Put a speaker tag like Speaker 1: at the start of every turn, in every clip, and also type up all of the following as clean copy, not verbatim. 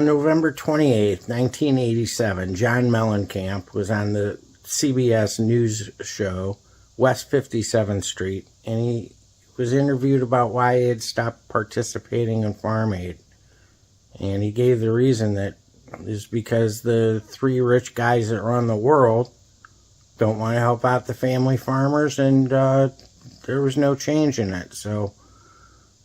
Speaker 1: On November 28, 1987, John Mellencamp was on the CBS News show, West 57th Street, and he was interviewed about why he had stopped participating in Farm Aid. And he gave the reason that is because the three rich guys that run the world don't want to help out the family farmers, and there was no change in it. So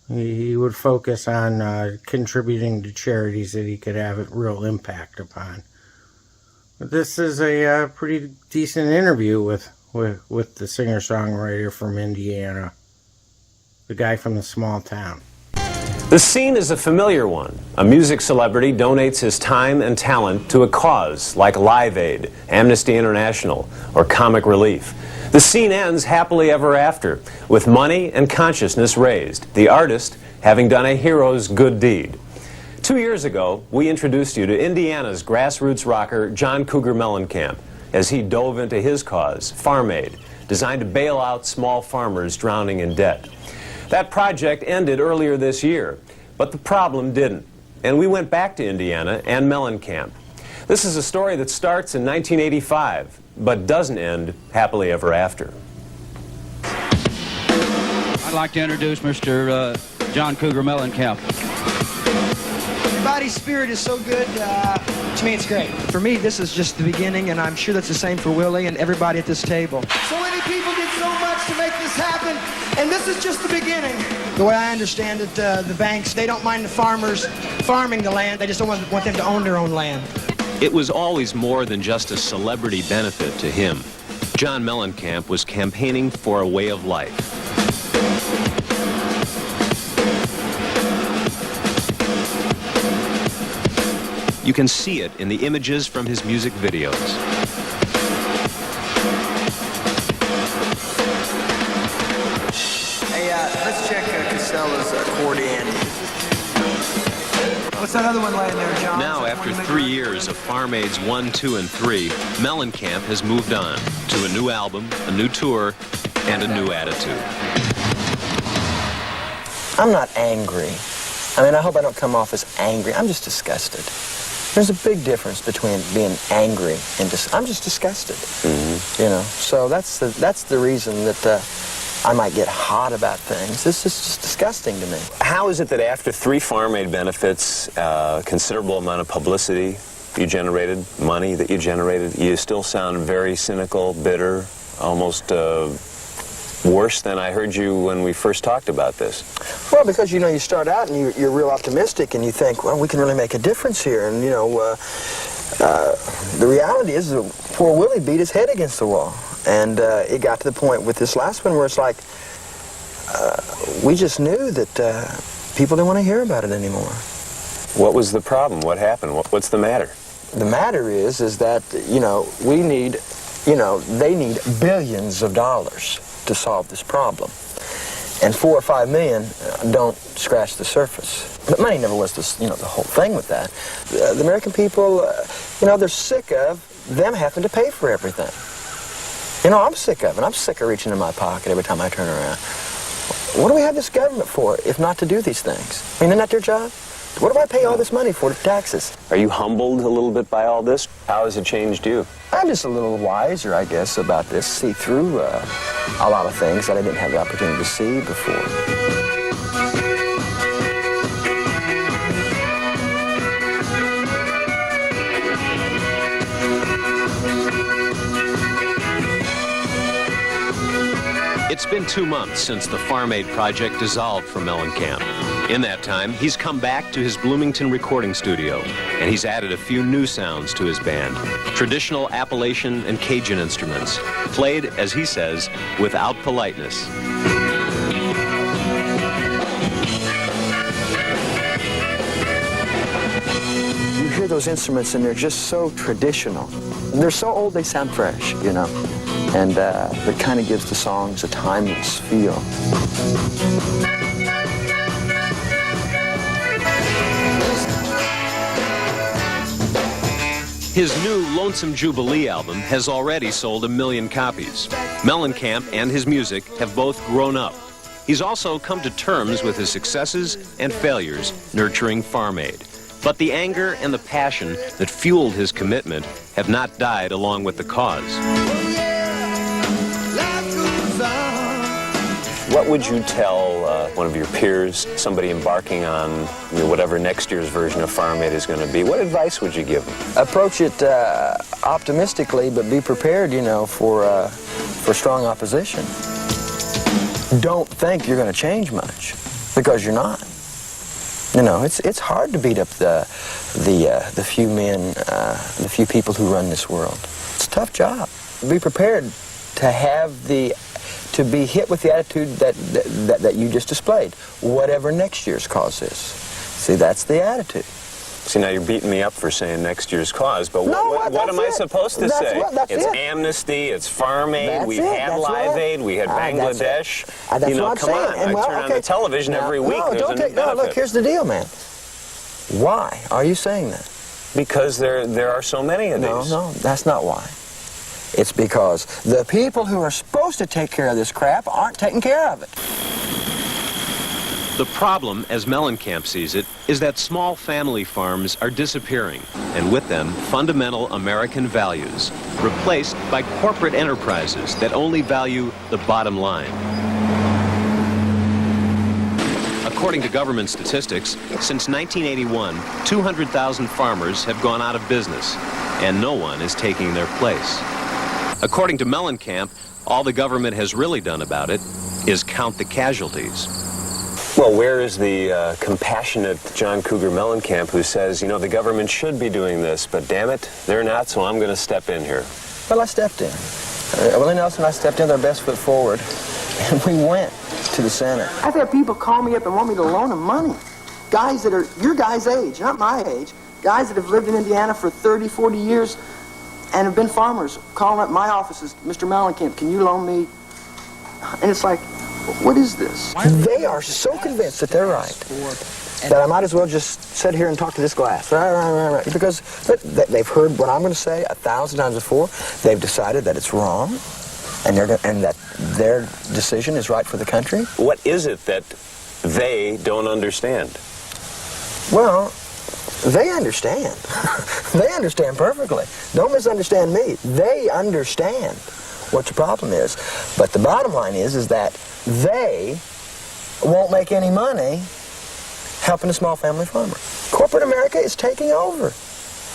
Speaker 1: he would focus on contributing to charities that he could have a real impact upon. But this is a pretty decent interview with the singer-songwriter from Indiana, the guy from the small town.
Speaker 2: The scene is a familiar one. A music celebrity donates his time and talent to a cause like Live Aid, Amnesty International, or Comic Relief. The scene ends happily ever after, with money and consciousness raised, the artist having done a hero's good deed. 2 years ago, we introduced you to Indiana's grassroots rocker, John Cougar Mellencamp, as he dove into his cause, Farm Aid, designed to bail out small farmers drowning in debt. That project ended earlier this year, but the problem didn't, and we went back to Indiana and Mellencamp. This is a story that starts in 1985, but doesn't end happily ever after.
Speaker 3: I'd like to introduce Mr. John Cougar Mellencamp.
Speaker 4: Everybody's spirit is so good, to me it's great. For me, this is just the beginning, and I'm sure that's the same for Willie and everybody at this table. So many people did so much to make this happen, and this is just the beginning. The way I understand it, the banks, they don't mind the farmers farming the land, they just don't want them to own their own land.
Speaker 2: It was always more than just a celebrity benefit to him. John Mellencamp was campaigning for a way of life. You can see it in the images from his music videos.
Speaker 4: Hey, let's check Casella's accordion. What's that other one laying there, John?
Speaker 2: Now, after 3 years of Farm Aids 1, 2, and 3, Mellencamp has moved on to a new album, a new tour, and a new attitude.
Speaker 5: I'm not angry. I mean, I hope I don't come off as angry. I'm just disgusted. There's a big difference between being angry and I'm just disgusted. Mm-hmm. You know, so that's the reason that I might get hot about things. This is just disgusting to me.
Speaker 2: How is it that after 3 Farm Aid benefits, considerable amount of publicity you generated, money that you generated, you still sound very cynical, bitter, almost worse than I heard you when we first talked about this?
Speaker 5: Well, because, you know, you start out and you're real optimistic and you think, well, we can really make a difference here. And, you know, the reality is that poor Willie beat his head against the wall. And it got to the point with this last one where it's like, we just knew that people didn't want to hear about it anymore.
Speaker 2: What was the problem? What happened? What's the matter?
Speaker 5: The matter is that, you know, we need, you know, they need billions of dollars to solve this problem. And 4 or 5 million don't scratch the surface. But money never was the, you know, the whole thing with that. The American people, you know, they're sick of them having to pay for everything. You know, I'm sick of it. I'm sick of reaching in my pocket every time I turn around. What do we have this government for if not to do these things? I mean, isn't that their job? What do I pay all this money for? Taxes.
Speaker 2: Are you humbled a little bit by all this? How has it changed you?
Speaker 5: I'm just a little wiser, I guess, about this. See through a lot of things that I didn't have the opportunity to see before.
Speaker 2: It's been 2 months since the Farm Aid project dissolved for Mellencamp. In that time, he's come back to his Bloomington recording studio, and he's added a few new sounds to his band. Traditional Appalachian and Cajun instruments, played, as he says, without politeness.
Speaker 5: You hear those instruments and they're just so traditional. They're so old they sound fresh, you know. And that kind of gives the songs a timeless feel.
Speaker 2: His new Lonesome Jubilee album has already sold 1 million copies. Mellencamp and his music have both grown up. He's also come to terms with his successes and failures nurturing Farm Aid. But the anger and the passion that fueled his commitment have not died along with the cause. What would you tell one of your peers, somebody embarking on whatever next year's version of Farm Aid is going to be? What advice would you give them?
Speaker 5: Approach it optimistically, but be prepared, for strong opposition. Don't think you're going to change much, because you're not. It's hard to beat up the few men, the few people who run this world. It's a tough job. Be prepared to be hit with the attitude that you just displayed, whatever next year's cause is. See, that's the attitude.
Speaker 2: See, now you're beating me up for saying next year's cause, but what am I supposed to say? It's amnesty, it's Farm Aid, we've had Live Aid, we had Bangladesh.
Speaker 5: That's what I'm
Speaker 2: come on,
Speaker 5: saying.
Speaker 2: I turn on the television every week, there's a new benefit.
Speaker 5: No, look, here's the deal, man. Why are you saying that?
Speaker 2: Because there are so many of these.
Speaker 5: No, that's not why. It's because the people who are supposed to take care of this crap aren't taking care of it.
Speaker 2: The problem, as Mellencamp sees it, is that small family farms are disappearing, and with them, fundamental American values, replaced by corporate enterprises that only value the bottom line. According to government statistics, since 1981, 200,000 farmers have gone out of business, and no one is taking their place. According to Mellencamp, all the government has really done about it is count the casualties. Well, where is the compassionate John Cougar Mellencamp who says, the government should be doing this, but damn it, they're not, so I'm going to step in here?
Speaker 5: Well, I stepped in. Willie Nelson and I stepped in with our best foot forward, and we went to the Senate.
Speaker 4: I've had people call me up and want me to loan them money. Guys that are your guys' age, not my age. Guys that have lived in Indiana for 30, 40 years and have been farmers, calling up my offices, Mr. Mellencamp, can you loan me? And it's like, what is this?
Speaker 5: They are so convinced that they're right that I might as well just sit here and talk to this glass. Right. Because they've heard what I'm going to say 1,000 times before. They've decided that it's wrong, and that their decision is right for the country.
Speaker 2: What is it that they don't understand?
Speaker 5: Well, they understand. They understand perfectly. Don't misunderstand me. They understand what the problem is. But the bottom line is that they won't make any money helping a small family farmer. Corporate America is taking over.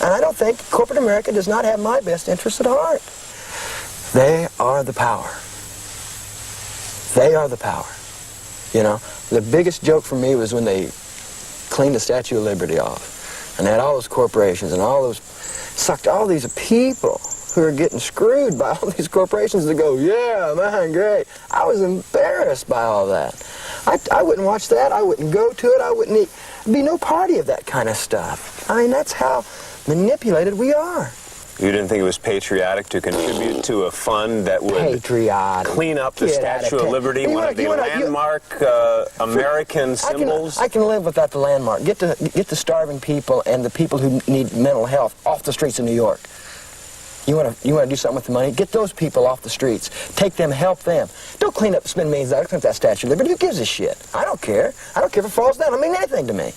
Speaker 5: And I don't think corporate America does not have my best interests at heart. They are the power. They are the power. The biggest joke for me was when they cleaned the Statue of Liberty off. And they had all those corporations and sucked all these people who are getting screwed by all these corporations that go, yeah, man, great. I was embarrassed by all that. I wouldn't watch that. I wouldn't go to it. I wouldn't be no party of that kind of stuff. I mean, that's how manipulated we are.
Speaker 2: You didn't think it was patriotic to contribute to a fund that would clean up the Statue of Liberty, one of the landmark American symbols?
Speaker 5: I can live without the landmark. Get the starving people and the people who need mental health off the streets of New York. You want to do something with the money? Get those people off the streets. Take them, help them. Don't spend millions of dollars clean up that Statue of Liberty. Who gives a shit? I don't care. I don't care if it falls down. It doesn't mean anything to me.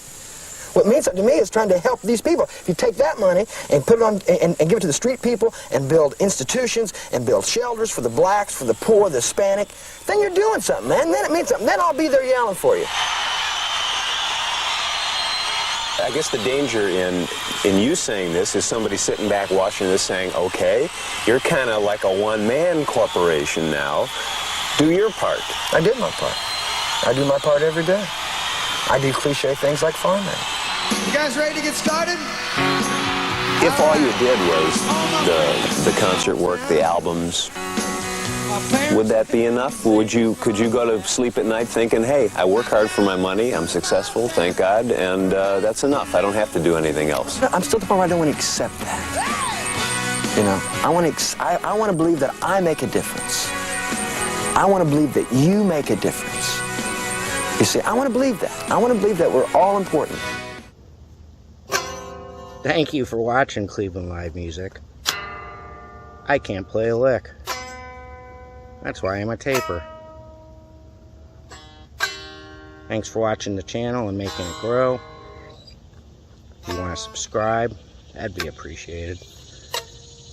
Speaker 5: What means something to me is trying to help these people. If you take that money and put it on and give it to the street people and build institutions and build shelters for the blacks, for the poor, the Hispanic, then you're doing something, man. Then it means something. Then I'll be there yelling for you.
Speaker 2: I guess the danger in you saying this is somebody sitting back watching this saying, okay, you're kind of like a one-man corporation now. Do your part.
Speaker 5: I did my part. I do my part every day. I do cliche things like farming.
Speaker 4: You guys ready to get started?
Speaker 2: If all you did was the concert work, the albums, would that be enough? Could you go to sleep at night thinking, hey, I work hard for my money, I'm successful, thank God, and that's enough. I don't have to do anything else.
Speaker 5: I'm still at the point where I don't want to accept that. I want to believe that I make a difference. I want to believe that you make a difference. You see, I want to believe that. I want to believe that we're all important.
Speaker 1: Thank you for watching Cleveland Live Music. I can't play a lick. That's why I'm a taper. Thanks for watching the channel and making it grow. If you want want to subscribe, that'd be appreciated.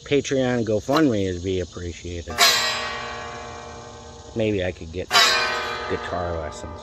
Speaker 1: Patreon, GoFundMe would be appreciated. Maybe I could get guitar lessons.